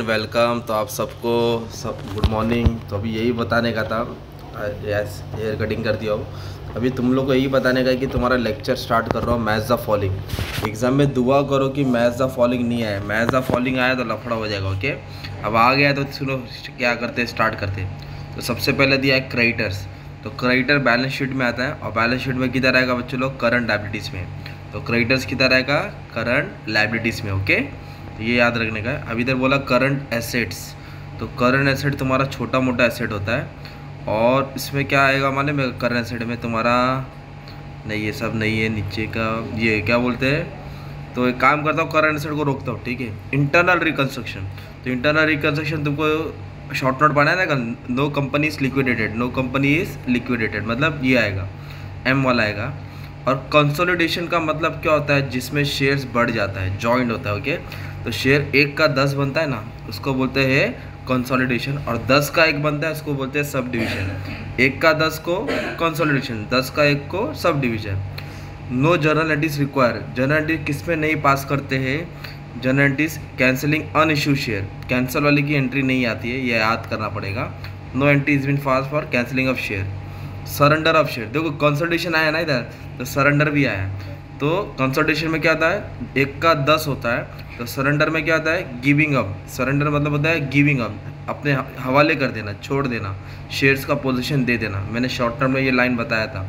Welcome. तो आप सबको गुड मॉर्निंग। तो अभी यही बताने का था, यस हेयर कटिंग कर दिया हो। अभी तुम लोग को यही बताने का है कि तुम्हारा लेक्चर स्टार्ट कर रहा हूँ मैच द फॉलोइंग। एग्ज़ाम में दुआ करो कि मैच द फॉलोइंग नहीं आए, मैच द फॉलोइंग आया तो लफड़ा हो जाएगा। ओके, अब आ गया तो सुनो क्या करते स्टार्ट करते। तो सबसे पहले दिया है क्रेडिटर्स। तो क्रेडिटर बैलेंस शीट में आता है और बैलेंस शीट में किधर आएगा बच्चों लोग? करंट लायबिलिटीज़ में। तो क्रेडिटर्स किधर आएगा? करंट लायबिलिटीज़ में। ओके, तो ये याद रखने का है। अभी इधर बोला करंट एसेट्स। तो करंट एसेट तुम्हारा छोटा मोटा एसेट होता है और इसमें क्या आएगा मालूम है? करंट एसेट में तुम्हारा नहीं, ये सब नहीं है, नीचे का ये क्या बोलते हैं। तो एक काम करता हूँ, करंट एसेट को रोकता हूँ, ठीक है। Internal reconstruction. तो इंटरनल रिकन्स्ट्रक्शन तुमको शॉर्ट नोट पढ़ा है ना, no company is liquidated. No company is liquidated मतलब ये आएगा, एम वाला आएगा। और कंसोलिडेशन का मतलब क्या होता है? जिसमें शेयर्स बढ़ जाता है, जॉइंट होता है। ओके, तो शेयर 1 का 10 बनता है ना, उसको बोलते हैं कंसोलिडेशन। और 10 का 1 बनता है, उसको बोलते हैं सब डिवीजन। 1 का 10 को कंसोलिडेशन, 10 का 1 को सब division. No journal entries require. Journal entry किस में नहीं पास करते हैं? Journal entries cancelling unissued share, cancel वाले की एंट्री नहीं आती है, ये याद करना पड़ेगा। No entry is been pass for cancelling of share. Surrender of share, देखो कंसोलिडेशन आया ना इधर, तो सरेंडर भी आया। तो कंसोलिडेशन में क्या आता है? 1 का 10 होता है। तो सरेंडर में क्या आता है? Giving up. सरेंडर मतलब होता है गिविंग अप, अपने हवाले कर देना, छोड़ देना, शेयर्स का पोजीशन दे देना। मैंने शॉर्ट टर्म में ये लाइन बताया था।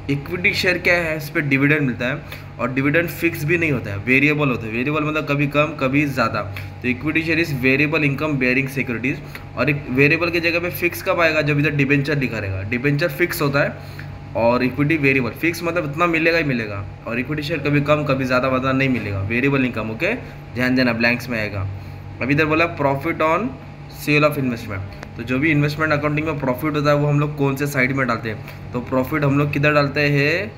इक्विटी शेयर क्या है? इस पर डिविडेंड मिलता है और डिविडेंड फिक्स भी नहीं होता है, वेरिएबल होता है। वेरिएबल मतलब कभी कम कभी ज़्यादा। तो equity share is variable income bearing securities. और एक वेरिएबल की जगह पे फिक्स कब आएगा? जब इधर डिबेंचर लिखा रहेगा। डिबेंचर फिक्स होता है और इक्विटी वेरिएबल। फिक्स मतलब इतना मिलेगा ही मिलेगा, और इक्विटी शेयर कभी कम कभी ज़्यादा बदला नहीं मिलेगा, वेरिएबल इनकम। ओके, ध्यान देना, ब्लैंक्स में आएगा। अभी इधर बोला profit on sale of investment. तो जो भी इन्वेस्टमेंट अकाउंटिंग में प्रॉफिट होता है वो हम लोग कौन से साइड में डालते हैं? तो प्रॉफिट हम लोग किधर डालते हैं?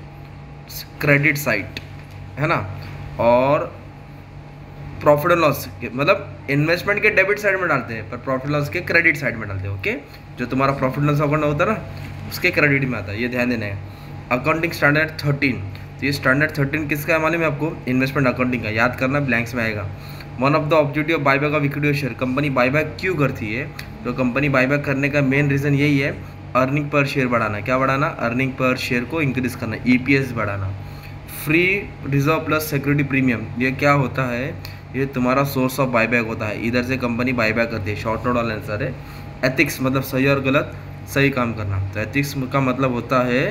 क्रेडिट साइड, है ना। और प्रॉफिट एंड लॉस मतलब इन्वेस्टमेंट के डेबिट साइड में डालते हैं, पर प्रॉफिट लॉस के क्रेडिट साइड में डालते हैं। ओके, जो तुम्हारा प्रॉफिट लॉस अकाउंट होता है ना, उसके क्रेडिट में आता है, ये ध्यान देना है। Accounting standard 13। तो ये स्टैंडर्ड 13 किसका है मालूम है आपको? इन्वेस्टमेंट अकाउंटिंग का। याद करना, ब्लैंक्स में आएगा। One of the objective of buyback of equity share. Company buyback क्यों करती है? तो कंपनी बाईबैक करने का मेन रीज़न यही है, अर्निंग पर शेयर बढ़ाना। क्या बढ़ाना? अर्निंग पर शेयर को इंक्रीज करना, EPS बढ़ाना। Free reserve plus security premium, ये क्या होता है? ये तुम्हारा सोर्स ऑफ बाईबैक होता है। इधर से कंपनी बाईबैक करती है, शॉर्ट नोट वाला आंसर है। एथिक्स मतलब सही और गलत, सही काम करना। तो एथिक्स का मतलब होता है,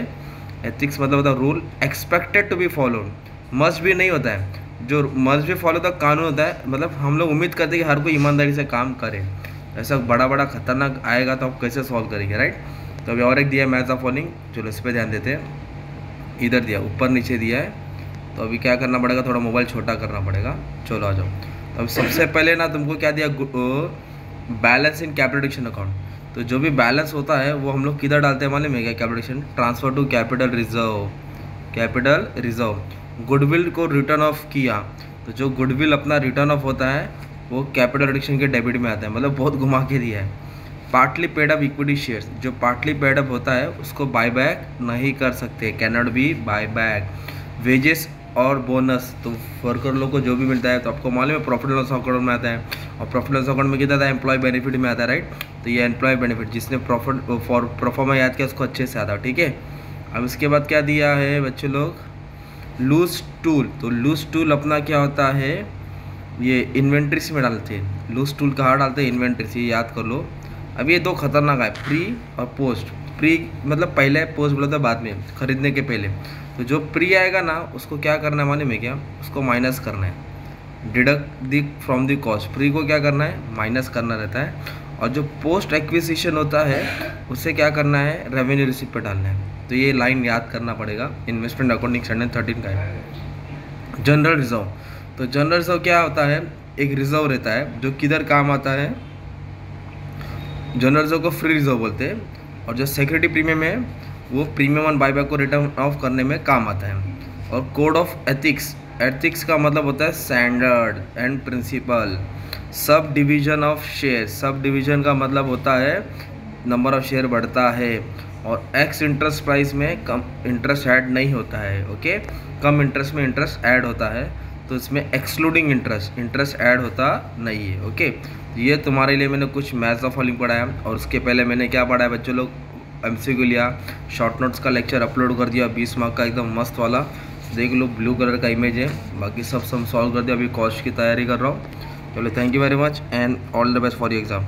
एथिक्स मतलब होता है rule expected to be followed. Must भी नहीं होता है, जो मस्ट भी फॉलो होता कानून होता है, मतलब हम लोग उम्मीद करते हैं कि हर कोई ईमानदारी से काम करे। ऐसा बड़ा बड़ा खतरनाक आएगा तो आप कैसे सॉल्व करेंगे, राइट। तो अभी और एक दिया है मैच ऑफ फॉलोइंग, चलो इस पर ध्यान देते हैं। इधर दिया, ऊपर नीचे दिया है। तो अभी क्या करना पड़ेगा? थोड़ा मोबाइल छोटा करना पड़ेगा। चलो आ जाओ। तो अब सबसे पहले ना तुमको क्या दिया? Balance in capital addiction account. तो जो भी बैलेंस होता है वो हम लोग किधर डालते हैं मालूम है क्या? Capital addiction transfer to capital reserve. Capital reserve. Goodwill को रिटर्न ऑफ किया, तो जो गुडविल अपना रिटर्न ऑफ होता है वो कैपिटल एडिक्शन के डेबिट में आता है, मतलब बहुत घुमा के दिया है। Partly paid up equity shares, जो पार्टली पेड अप होता है उसको बायबैक नहीं कर सकते, can not be buyback. Wages और बोनस, तो वर्कर लोग को जो भी मिलता है, तो आपको मालूम है प्रॉफिट लॉस अकाउंट में आता है, और प्रॉफिट लॉस अकाउंट में कितना आता है? एम्प्लॉय बेनिफिट में आता है, राइट। तो ये एम्प्लॉय बेनिफिट, जिसने प्रॉफिट फॉर परफॉर्मा याद किया उसको अच्छे से आता है, ठीक है। अब इसके बाद क्या दिया है बच्चे लोग? Loose tool. तो लूज टूल अपना क्या होता है? ये इन्वेंट्रीज में डालते हैं। लूज टूल कहाँ डालते हैं? इन्वेंट्रीज, ये याद कर लो। अब ये दो खतरनाक है, प्री और पोस्ट। प्री मतलब पहले, पोस्ट बोला था बाद में, खरीदने के पहले। तो जो प्री आएगा ना उसको क्या करना है मालूम है क्या? उसको माइनस करना है, deduct the from the cost. Pre को क्या करना है? माइनस करना रहता है। और जो पोस्ट एक्विजिशन होता है उसे क्या करना है? रेवेन्यू रिसीप्ट पे डालना है। तो ये लाइन याद करना पड़ेगा, इन्वेस्टमेंट अकाउंटिंग स्टैंडर्ड 13 का है। General reserve. तो जनरल रिजर्व क्या होता है? एक रिजर्व रहता है जो किधर काम आता है? जनरल रिजर्व को फ्री रिजर्व बोलते हैं। और जो सिक्योरिटी प्रीमियम है वो प्रीमियम ऑन बायबैक को रिटर्न ऑफ करने में काम आता है। और कोड ऑफ एथिक्स, एथिक्स का मतलब होता है standard and principle. Sub division of share, sub division का मतलब होता है नंबर ऑफ शेयर बढ़ता है। और एक्स इंटरेस्ट प्राइस में कम इंटरेस्ट ऐड नहीं होता है, ओके। कम इंटरेस्ट में इंटरेस्ट ऐड होता है। तो इसमें एक्सक्लूडिंग इंटरेस्ट ऐड होता नहीं है। ओके, ये तुम्हारे लिए मैंने कुछ मैथ्स ऑफ फॉलोइंग पढ़ाया, और उसके पहले मैंने क्या पढ़ा है बच्चों लोग, एमसीक्यू लिया, शॉर्ट नोट्स का लेक्चर अपलोड कर दिया 20 मार्क का एकदम मस्त वाला, देख लो ब्लू कलर का इमेज है, बाकी सब सॉल्व कर दिया, अभी कॉस्ट की तैयारी कर रहा हूँ। चलो thank you very much and all the best for your exam.